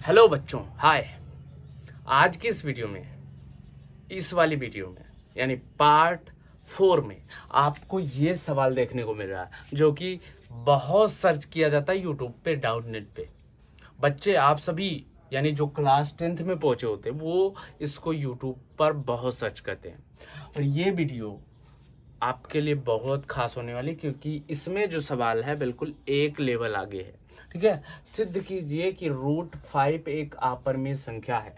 Hello बच्चों, हाय। आज की इस वीडियो में, इस वाली वीडियो में यानी पार्ट 4 में आपको ये सवाल देखने को मिल रहा है जो कि बहुत सर्च किया जाता है यूट्यूब पे, डाउटनेट पे। बच्चे आप सभी यानी जो क्लास 10th में पहुंचे होते हैं वो इसको यूट्यूब पर बहुत सर्च करते हैं। और ये वीडियो आपके लिए बहुत खास होने वाली, क्योंकि इसमें जो सवाल है बिल्कुल एक लेवल आगे है। ठीक है, सिद्ध कीजिए कि √5 एक अपरिमेय संख्या है।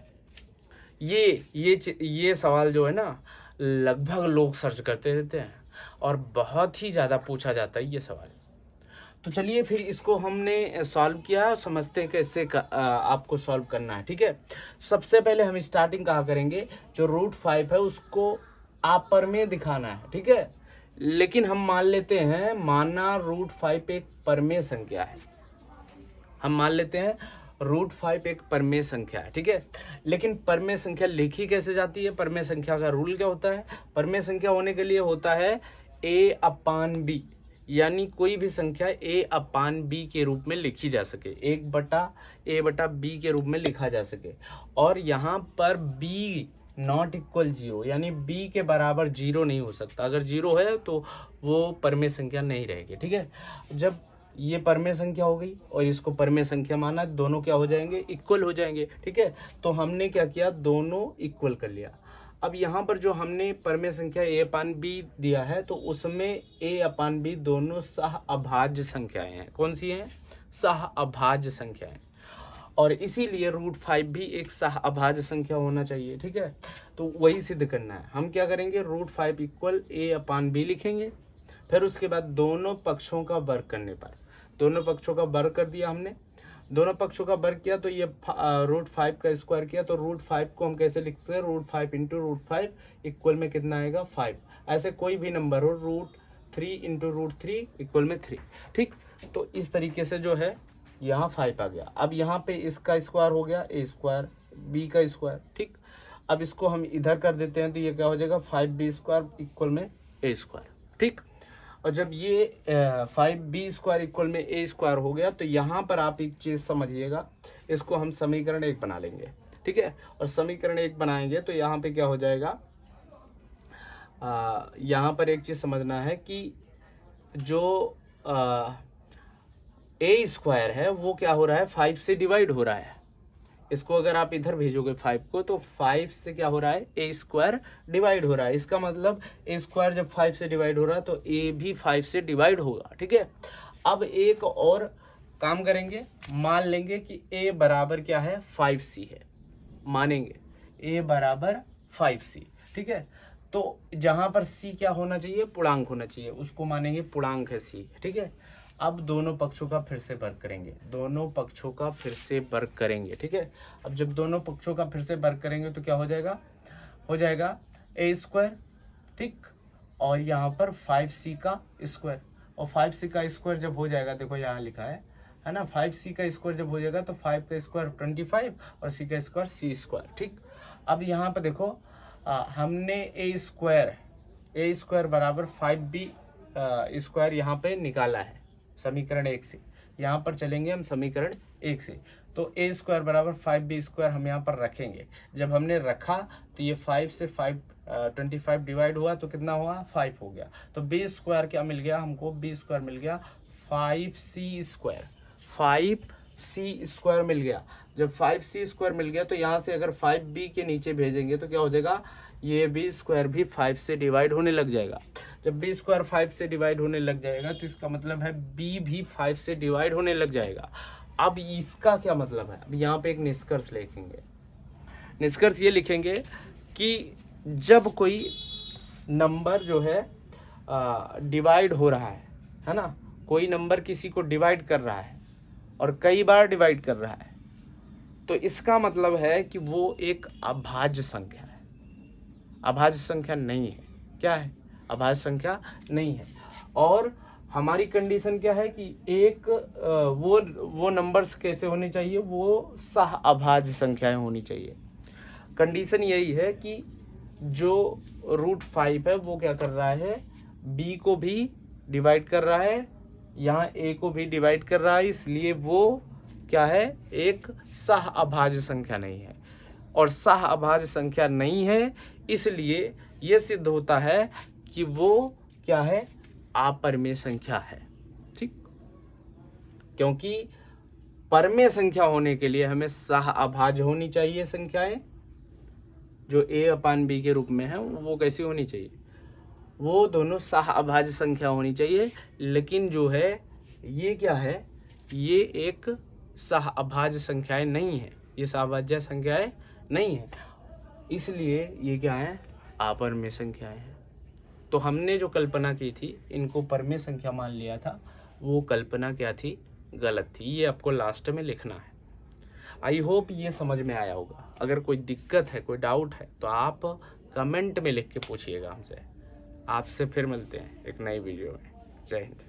ये सवाल जो है ना, लगभग लोग सर्च करते रहते हैं और बहुत ही ज़्यादा पूछा जाता है ये सवाल। तो चलिए फिर इसको हमने सॉल्व किया, समझते हैं कैसे आपको सॉल्व करना है। ठीक है, सबसे पहले हम स्टार्टिंग कहाँ करेंगे, जो √5 है उसको अपरिमेय दिखाना है। ठीक है, लेकिन हम मान लेते हैं, माना √5 एक परिमेय संख्या है। हम मान लेते हैं √5 एक परिमेय संख्या है। ठीक है, लेकिन परिमेय संख्या लिखी कैसे जाती है, परिमेय संख्या का रूल क्या होता है। परिमेय संख्या होने के लिए होता है a/b, यानी कोई भी संख्या a/b के रूप में लिखी जा सके, 1/a/b के रूप में लिखा जा सके। और यहाँ पर b नॉट इक्वल 0, यानी b के बराबर 0 नहीं हो सकता। अगर 0 है तो वो परिमेय संख्या नहीं रहेगी। ठीक है, जब ये परिमेय संख्या हो गई और इसको परिमेय संख्या माना, दोनों क्या हो जाएंगे, इक्वल हो जाएंगे। ठीक है, तो हमने क्या किया, दोनों इक्वल कर लिया। अब यहाँ पर जो हमने परिमेय संख्या a/b दिया है तो उसमें a/b दोनों सह अभाज्य संख्याएं हैं। कौन सी हैं, सह अभाज्य संख्याएं। और इसीलिए √5 भी एक सह अभाज्य संख्या होना चाहिए। ठीक है, तो वही सिद्ध करना है। हम क्या करेंगे, √5 इक्वल a/b लिखेंगे। फिर उसके बाद दोनों पक्षों का वर्ग करने पर, दोनों पक्षों का वर्ग कर दिया हमने, दोनों पक्षों का वर्ग किया तो ये √5 का स्क्वायर किया। तो √5 को हम कैसे लिखते हैं, √5 इंटू √5 इक्वल में कितना आएगा, 5। ऐसे कोई भी नंबर हो, √3 इंटू √3 इक्वल में 3। ठीक, तो इस तरीके से जो है यहाँ 5 आ गया। अब यहाँ पे इसका स्क्वायर हो गया a², b का स्क्वायर। ठीक, अब इसको हम इधर कर देते हैं तो ये क्या हो जाएगा, 5b² इक्वल में a²। ठीक, और जब ये 5b² इक्वल में a² हो गया तो यहाँ पर आप एक चीज़ समझिएगा, इसको हम समीकरण 1 बना लेंगे। ठीक है, और समीकरण 1 बनाएंगे तो यहाँ पे क्या हो जाएगा, यहाँ पर एक चीज़ समझना है कि जो a² है वो क्या हो रहा है, 5 से डिवाइड हो रहा है। इसको अगर आप इधर भेजोगे 5 को तो 5 से क्या हो रहा है, a² डिवाइड हो रहा है। इसका मतलब a² जब 5 से डिवाइड हो रहा है तो a भी 5 से डिवाइड होगा। ठीक है, अब एक और काम करेंगे, मान लेंगे कि a बराबर क्या है, 5c है। मानेंगे a बराबर 5c। ठीक है, तो जहां पर c क्या होना चाहिए, पूर्णांक होना चाहिए, उसको मानेंगे पूर्णांक है c। ठीक है, अब दोनों पक्षों का फिर से वर्ग करेंगे, दोनों पक्षों का फिर से वर्ग करेंगे। ठीक है, अब जब दोनों पक्षों का फिर से वर्ग करेंगे तो क्या हो जाएगा, a²। ठीक, और यहाँ पर 5c का स्क्वायर, और 5c का स्क्वायर जब हो जाएगा, देखो यहाँ लिखा है ना, 5c का स्क्वायर जब हो जाएगा तो 5 का स्क्वायर 25 और c का स्क्वायर c²। ठीक, अब यहाँ पर देखो हमने a² बराबर 5b² यहाँ पे निकाला है समीकरण 1 से। यहाँ पर चलेंगे हम समीकरण 1 से, तो a² बराबर 5b² हम यहाँ पर रखेंगे। जब हमने रखा तो ये 5 से 25 डिवाइड हुआ तो कितना हुआ, 5 हो गया। तो b² क्या मिल गया हमको, b² मिल गया 5c², 5c² मिल गया। जब 5c² मिल गया तो यहाँ से अगर 5b के नीचे भेजेंगे तो क्या हो जाएगा, ये b² भी 5 से डिवाइड होने लग जाएगा। जब b² 5 से डिवाइड होने लग जाएगा तो इसका मतलब है b भी 5 से डिवाइड होने लग जाएगा। अब इसका क्या मतलब है, अब यहाँ पे एक निष्कर्ष लिखेंगे। निष्कर्ष ये लिखेंगे कि जब कोई नंबर जो है डिवाइड हो रहा है ना, कोई नंबर किसी को डिवाइड कर रहा है और कई बार डिवाइड कर रहा है, तो इसका मतलब है कि वो एक अभाज्य संख्या है। अभाज्य संख्या नहीं है, क्या है, अभाज्य संख्या नहीं है। और हमारी कंडीशन क्या है कि एक वो नंबर्स कैसे होने चाहिए, वो सह अभाज्य संख्याएं होनी चाहिए। कंडीशन यही है कि जो √5 है वो क्या कर रहा है, b को भी डिवाइड कर रहा है, यहाँ a को भी डिवाइड कर रहा है, इसलिए वो क्या है, एक सह अभाज्य संख्या नहीं है। और सह अभाज्य संख्या नहीं है, इसलिए यह सिद्ध होता है कि वो क्या है, अपरिमेय संख्या है। ठीक, क्योंकि परमेय संख्या होने के लिए हमें सह अभाज्य होनी चाहिए संख्याएं, जो a/b के रूप में है वो कैसी होनी चाहिए, वो दोनों सह अभाज्य संख्या होनी चाहिए। लेकिन जो है ये क्या है, ये एक सह अभाज्य संख्याएं नहीं है, ये सहअभाज्य संख्याएं नहीं है, इसलिए ये क्या है, अपरिमेय संख्याएं हैं। तो हमने जो कल्पना की थी, इनको परमेय संख्या मान लिया था, वो कल्पना क्या थी, गलत थी। ये आपको लास्ट में लिखना है। आई होप ये समझ में आया होगा। अगर कोई दिक्कत है, कोई डाउट है, तो आप कमेंट में लिख के पूछिएगा हमसे। आपसे फिर मिलते हैं एक नई वीडियो में। जय हिंद।